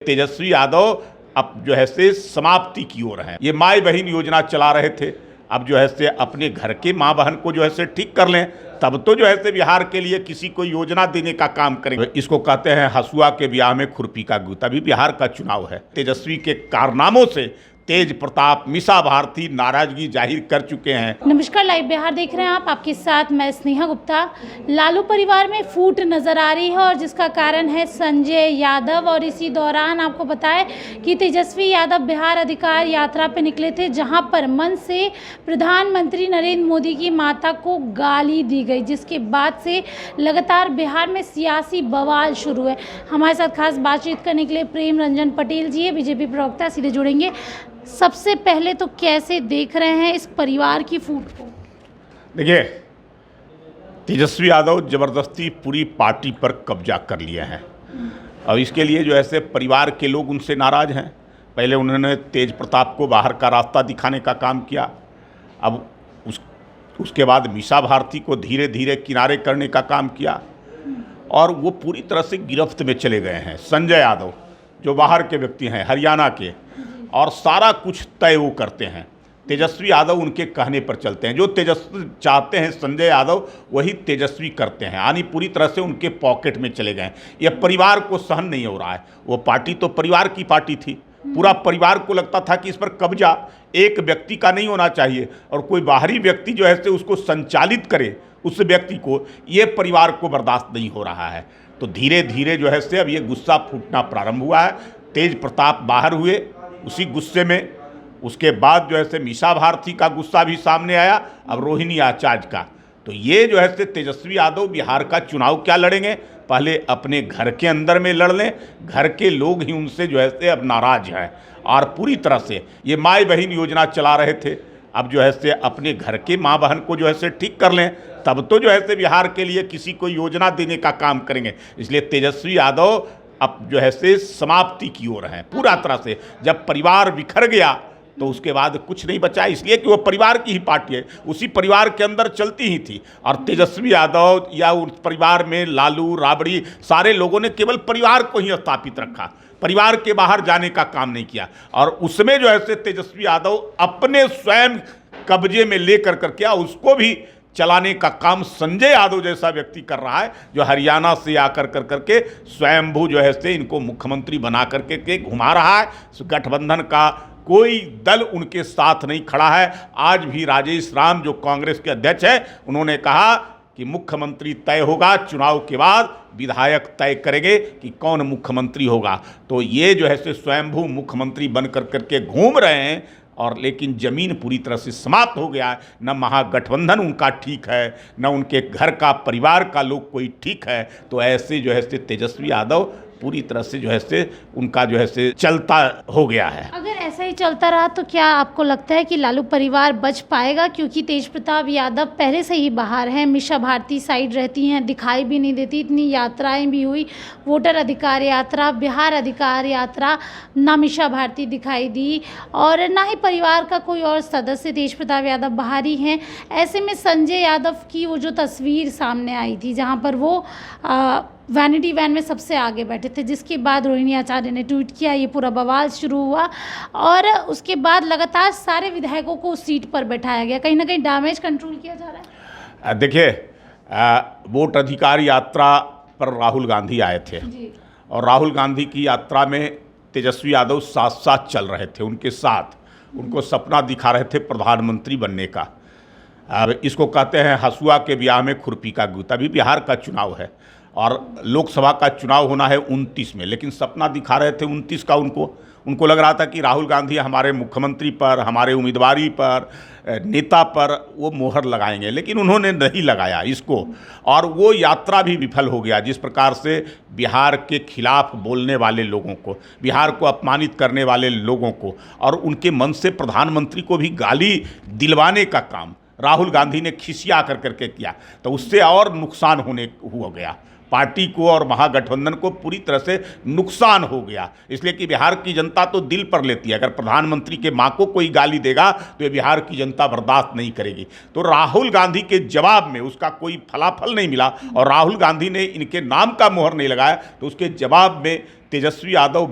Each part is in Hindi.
तेजस्वी यादव अब जो है से समाप्ति की ओर है। ये माई बहन योजना चला रहे थे, अब जो है से अपने घर के माँ बहन को जो है से ठीक कर लें, तब तो जो है से बिहार के लिए किसी को योजना देने का काम करेंगे। इसको कहते हैं हसुआ के ब्याह में खुरपी का गूत। अभी बिहार का चुनाव है, तेजस्वी के कारनामों से तेज प्रताप, मीसा भारती नाराजगी जाहिर कर चुके हैं। नमस्कार, लाइव बिहार देख रहे हैं आप, आपके साथ मैं स्नेहा गुप्ता। लालू परिवार में फूट नजर आ रही है और जिसका कारण है संजय यादव। और इसी दौरान आपको बताएं कि तेजस्वी यादव बिहार अधिकार यात्रा पर निकले थे, जहां पर मंच से प्रधानमंत्री नरेंद्र मोदी की माता को गाली दी गई, जिसके बाद से लगातार बिहार में सियासी बवाल शुरू है। हमारे साथ खास बातचीत करने के लिए प्रेम रंजन पटेल जी है, बीजेपी प्रवक्ता, सीधे जुड़ेंगे। सबसे पहले तो कैसे देख रहे हैं इस परिवार की फूट को? देखिए, तेजस्वी यादव जबरदस्ती पूरी पार्टी पर कब्जा कर लिए हैं और इसके लिए जो ऐसे परिवार के लोग उनसे नाराज हैं। पहले उन्होंने तेज प्रताप को बाहर का रास्ता दिखाने का काम किया, अब उसके बाद मीसा भारती को धीरे धीरे किनारे करने का काम किया और वो पूरी तरह से गिरफ्त में चले गए हैं। संजय यादव जो बाहर के व्यक्ति हैं, हरियाणा के, और सारा कुछ तय वो करते हैं। तेजस्वी यादव उनके कहने पर चलते हैं, जो तेजस्वी चाहते हैं संजय यादव वही तेजस्वी करते हैं, यानी पूरी तरह से उनके पॉकेट में चले गए। यह परिवार को सहन नहीं हो रहा है। वो पार्टी तो परिवार की पार्टी थी, पूरा परिवार को लगता था कि इस पर कब्जा एक व्यक्ति का नहीं होना चाहिए और कोई बाहरी व्यक्ति जो है से उसको संचालित करे, उस व्यक्ति को, ये परिवार को बर्दाश्त नहीं हो रहा है। तो धीरे धीरे जो है से अब ये गुस्सा फूटना प्रारंभ हुआ है। तेज प्रताप बाहर हुए उसी गुस्से में, उसके बाद जो है से मीसा भारती का गुस्सा भी सामने आया, अब रोहिणी आचार्य का। तो ये जो है से तेजस्वी यादव बिहार का चुनाव क्या लड़ेंगे, पहले अपने घर के अंदर में लड़ लें। घर के लोग ही उनसे जो है से अब नाराज हैं और पूरी तरह से ये माई बहन योजना चला रहे थे, अब जो है से अपने घर के माँ बहन को जो है से ठीक कर लें, तब तो जो है से बिहार के लिए किसी को योजना देने का काम करेंगे। इसलिए तेजस्वी यादव अब जो है से समाप्ति की ओर है पूरा तरह से। जब परिवार बिखर गया तो उसके बाद कुछ नहीं बचा, इसलिए कि वो परिवार की ही पार्टी है, उसी परिवार के अंदर चलती ही थी। और तेजस्वी यादव या उस परिवार में लालू, राबड़ी, सारे लोगों ने केवल परिवार को ही स्थापित रखा, परिवार के बाहर जाने का काम नहीं किया। और उसमें जो है से तेजस्वी यादव अपने स्वयं कब्जे में लेकर करके उसको भी चलाने का काम संजय यादव जैसा व्यक्ति कर रहा है, जो हरियाणा से आकर करके स्वयंभू जो है से इनको मुख्यमंत्री बना करके के घुमा रहा है। गठबंधन का कोई दल उनके साथ नहीं खड़ा है। आज भी राजेश राम जो कांग्रेस के अध्यक्ष हैं, उन्होंने कहा कि मुख्यमंत्री तय होगा, चुनाव के बाद विधायक तय करेंगे कि कौन मुख्यमंत्री होगा। तो ये जो है से स्वयंभू मुख्यमंत्री बन करके घूम रहे हैं और लेकिन ज़मीन पूरी तरह से समाप्त हो गया है। न महागठबंधन उनका ठीक है, न उनके घर का परिवार का लोग कोई ठीक है। तो ऐसे जो है से तेजस्वी यादव पूरी तरह से जो है से उनका जो है से चलता हो गया है। अगर ऐसा ही चलता रहा तो क्या आपको लगता है कि लालू परिवार बच पाएगा? क्योंकि तेज प्रताप यादव पहले से ही बाहर हैं, मीसा भारती साइड रहती हैं, दिखाई भी नहीं देती। इतनी यात्राएं भी हुई, वोटर अधिकार यात्रा, बिहार अधिकार यात्रा, ना मीसा भारती दिखाई दी और ना ही परिवार का कोई और सदस्य। तेज प्रताप यादव बाहर ही हैं। ऐसे में संजय यादव की वो जो तस्वीर सामने आई थी, जहाँ पर वो वैनिटी वैन में सबसे आगे बैठे थे, जिसके बाद रोहिणी आचार्य ने ट्वीट किया, ये पूरा बवाल शुरू हुआ और उसके बाद लगातार सारे विधायकों को उस सीट पर बैठाया गया। कहीं ना कहीं डैमेज कंट्रोल किया जा रहा है। देखिए, वोट अधिकार यात्रा पर राहुल गांधी आए थे और राहुल गांधी की यात्रा में तेजस्वी यादव साथ साथ चल रहे थे, उनके साथ उनको सपना दिखा रहे थे प्रधानमंत्री बनने का। अब इसको कहते हैं हसुआ के ब्याह में खुरपी का गूत। अभी बिहार का चुनाव है और लोकसभा का चुनाव होना है 29 में, लेकिन सपना दिखा रहे थे 29 का। उनको लग रहा था कि राहुल गांधी हमारे मुख्यमंत्री पर, हमारे उम्मीदवारी पर, नेता पर वो मोहर लगाएंगे, लेकिन उन्होंने नहीं लगाया इसको और वो यात्रा भी विफल हो गया। जिस प्रकार से बिहार के खिलाफ बोलने वाले लोगों को, बिहार को अपमानित करने वाले लोगों को और उनके मन से प्रधानमंत्री को भी गाली दिलवाने का काम राहुल गांधी ने खिसिया करके किया, तो उससे और नुकसान हो गया पार्टी को और महागठबंधन को पूरी तरह से नुकसान हो गया। इसलिए कि बिहार की जनता तो दिल पर लेती है, अगर प्रधानमंत्री के माँ को कोई गाली देगा तो ये बिहार की जनता बर्दाश्त नहीं करेगी। तो राहुल गांधी के जवाब में उसका कोई फलाफल नहीं मिला और राहुल गांधी ने इनके नाम का मोहर नहीं लगाया, तो उसके जवाब में तेजस्वी यादव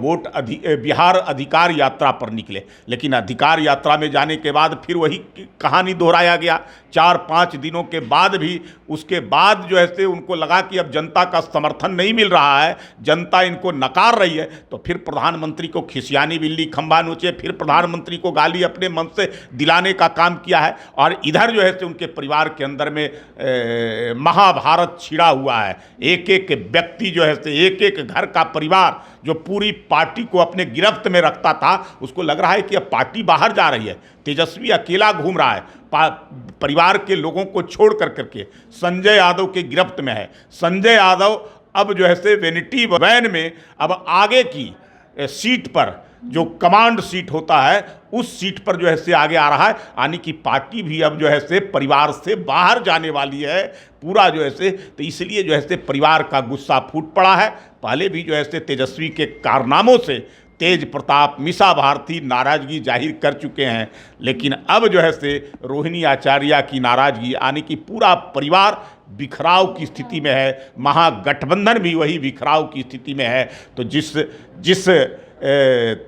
बिहार अधिकार यात्रा पर निकले, लेकिन अधिकार यात्रा में जाने के बाद फिर वही कहानी दोहराया गया। 4-5 दिनों के बाद भी उसके बाद जो है उनको लगा कि अब जनता का समर्थन नहीं मिल रहा है, जनता इनको नकार रही है, तो फिर प्रधानमंत्री को खिसियानी बिल्ली खंभा नोचे, फिर प्रधानमंत्री को गाली अपने मन से दिलाने का काम किया है। और इधर जो है उनके परिवार के अंदर में महाभारत छिड़ा हुआ है। एक एक व्यक्ति जो है एक एक घर का परिवार जो पूरी पार्टी को अपने गिरफ्त में रखता था, उसको लग रहा है कि अब पार्टी बाहर जा रही है। तेजस्वी अकेला घूम रहा है, परिवार के लोगों को छोड़ करके संजय यादव के गिरफ्त में है। संजय यादव अब जो है वेनिटी वैन में अब आगे की सीट पर, जो कमांड सीट होता है, उस सीट पर जो है आगे आ रहा है। यानी कि पार्टी भी अब जो है परिवार से बाहर जाने वाली है पूरा जो है तो इसलिए जो है परिवार का गुस्सा फूट पड़ा है। पहले भी जो है तेजस्वी के कारनामों से तेज प्रताप, मीसा भारती नाराज़गी जाहिर कर चुके हैं, लेकिन अब जो है रोहिणी आचार्य की नाराज़गी, यानी कि पूरा परिवार बिखराव की स्थिति में है, महागठबंधन भी वही बिखराव की स्थिति में है। तो जिस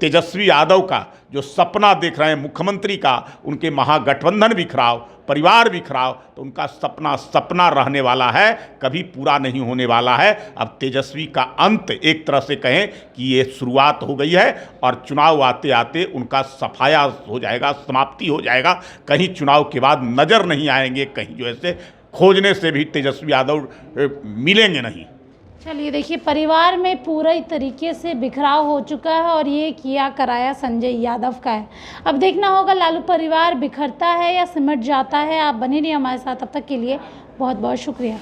तेजस्वी यादव का जो सपना देख रहे हैं मुख्यमंत्री का, उनके महागठबंधन बिखराव, परिवार बिखराव, तो उनका सपना रहने वाला है, कभी पूरा नहीं होने वाला है। अब तेजस्वी का अंत एक तरह से कहें कि ये शुरुआत हो गई है और चुनाव आते आते उनका सफाया हो जाएगा, समाप्ति हो जाएगा। कहीं चुनाव के बाद नज़र नहीं आएंगे, कहीं जो है खोजने से भी तेजस्वी यादव मिलेंगे नहीं। चलिए देखिए, परिवार में पूरे तरीके से बिखराव हो चुका है और ये किया कराया संजय यादव का है। अब देखना होगा लालू परिवार बिखरता है या सिमट जाता है। आप बने रहिए हमारे साथ, तब तक के लिए बहुत बहुत शुक्रिया।